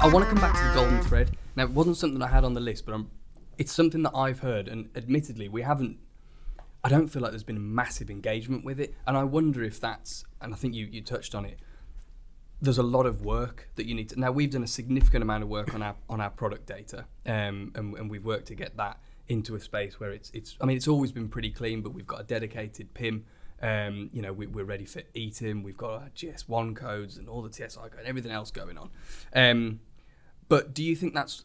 I want to come back to the golden thread. Now, it wasn't something I had on the list, but it's something that I've heard, and admittedly, I don't feel like there's been massive engagement with it, and I wonder if that's, and I think you touched on it, there's a lot of work that you need to. Now, we've done a significant amount of work on our product data, and we've worked to get that into a space where it's always been pretty clean, but we've got a dedicated PIM. We're ready for eating. We've got our GS1 codes and all the TSI code and everything else going on. But do you think that's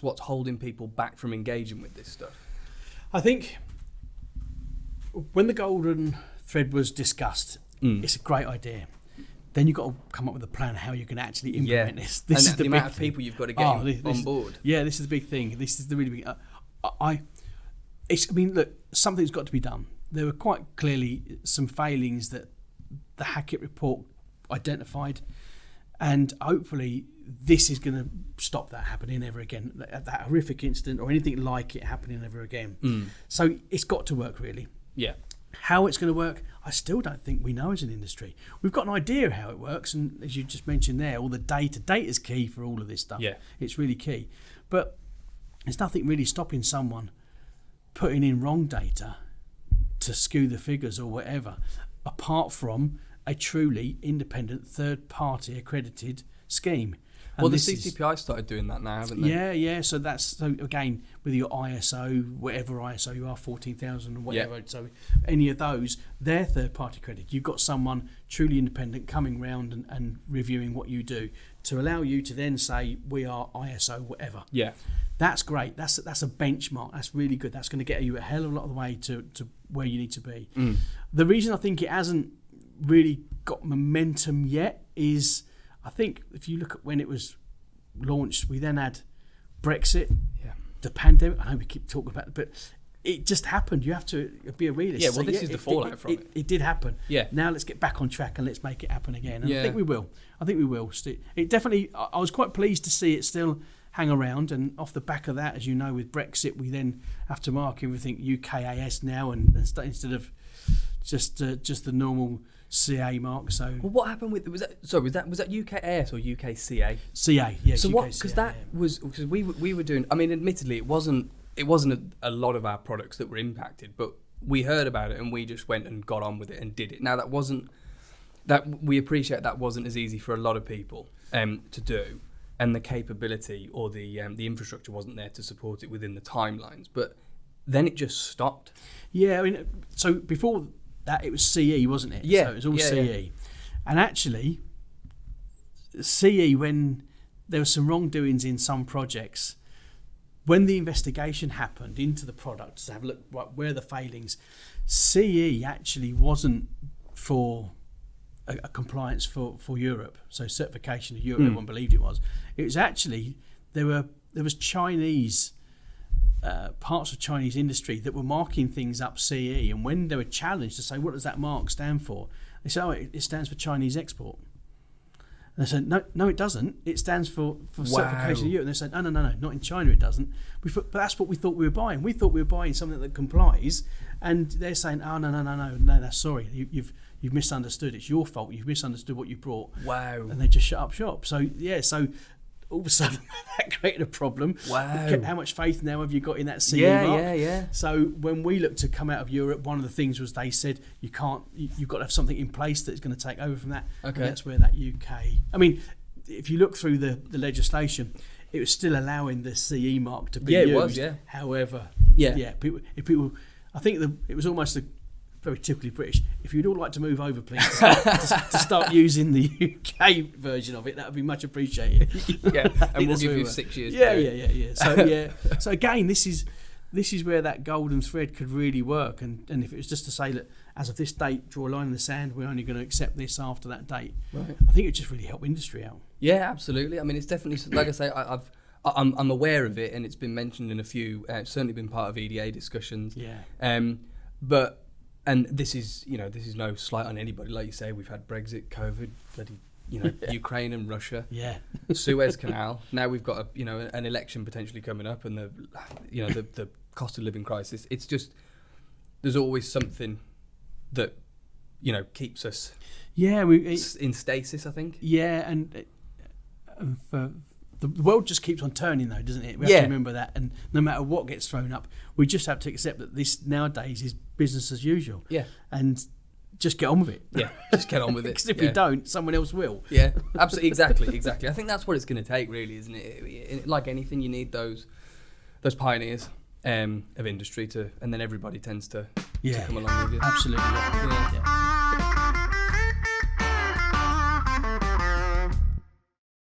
what's holding people back from engaging with this stuff? I think when the golden thread was discussed, it's a great idea. Then you've got to come up with a plan how you're going to actually implement this. This is the amount of people you've got to get on board. Yeah, this is the big thing. This is the really big. Look, something's got to be done. There were quite clearly some failings that the Hackett report identified, and hopefully this is going to stop that happening ever again, that horrific incident or anything like it happening ever again. So it's got to work, really. Yeah. How it's going to work, I still don't think we know as an industry. We've got an idea of how it works, and as you just mentioned there, all the data is key for all of this stuff. Yeah. It's really key. But there's nothing really stopping someone putting in wrong data to skew the figures or whatever, apart from a truly independent third-party accredited scheme. And well, the CCPI started doing that now, haven't they? Yeah. So again, with your ISO, whatever ISO you are, 14,000 or whatever. Yeah. So any of those, they're third-party accredited. You've got someone truly independent coming round and reviewing what you do to allow you to then say we are ISO whatever. Yeah. That's great. That's a benchmark. That's really good. That's going to get you a hell of a lot of the way to where you need to be. The reason I think it hasn't really got momentum yet is, I think if you look at when it was launched, we then had Brexit, the pandemic. I know we keep talking about it, but it just happened. You have to be a realist. Yeah, well, this is the fallout from it. It did happen. Yeah. Now let's get back on track and let's make it happen again. And I think we will. It definitely, I was quite pleased to see it still hang around, and off the back of that, as you know, with Brexit, we then have to mark everything UKAS now, and instead of just the normal CA mark. So, well, what happened with was that UKAS or UKCA? CA, yeah. So UKCA, what? Because we were doing. I mean, admittedly, it wasn't a lot of our products that were impacted, but we heard about it and we just went and got on with it and did it. Now we appreciate that wasn't as easy for a lot of people to do. And the capability or the infrastructure wasn't there to support it within the timelines. But then it just stopped. Yeah, I mean, so before that it was CE, wasn't it? Yeah. So it was all CE. Yeah. And actually, CE, when there were some wrongdoings in some projects, when the investigation happened into the product to have a look where the failings, CE actually wasn't for a compliance for Europe, so certification of Europe. Everyone believed it was. It was actually there was Chinese parts of Chinese industry that were marking things up CE, and when they were challenged to say what does that mark stand for, they said, it stands for Chinese export. And they said, no, it doesn't. It stands for certification of Europe. And they said, no, not in China it doesn't. But that's what we thought we were buying. We thought we were buying something that complies, and they're saying, oh no, that's sorry. You've misunderstood. It's your fault. You've misunderstood what you brought. Wow. And they just shut up shop. So all of a sudden that created a problem. Wow. How much faith now have you got in that CE mark? Yeah. So when we looked to come out of Europe, one of the things was they said you've got to have something in place that's going to take over from that. Okay. And that's where that UK. I mean, if you look through the legislation, it was still allowing the CE mark to be used. Yeah, it was. Yeah. However, yeah, people, I think it was almost very typically British. If you'd all like to move over, please, to start using the UK version of it, that would be much appreciated. Yeah, and we'll give you 6 years. Yeah. So again, this is where that golden thread could really work. And if it was just to say that as of this date, draw a line in the sand, we're only going to accept this after that date. Right. I think it just really help industry out. Yeah, absolutely. I mean, it's definitely, like I say, I'm aware of it, and it's been mentioned in a few. It's certainly been part of EDA discussions. Yeah. And this is no slight on anybody. Like you say, we've had Brexit, COVID, bloody, Ukraine and Russia, Suez Canal. Now we've got an election potentially coming up, and the cost of living crisis. It's just there's always something that keeps us in stasis, I think. Yeah, and The world just keeps on turning, though, doesn't it? We have to remember that. And no matter what gets thrown up, we just have to accept that this nowadays is business as usual. Yeah. And just get on with it. Yeah, just get on with it. Because if we don't, someone else will. Yeah, absolutely, exactly. I think that's what it's going to take, really, isn't it? Like anything, you need those pioneers of industry and then everybody tends to come along with you. Absolutely. Yeah.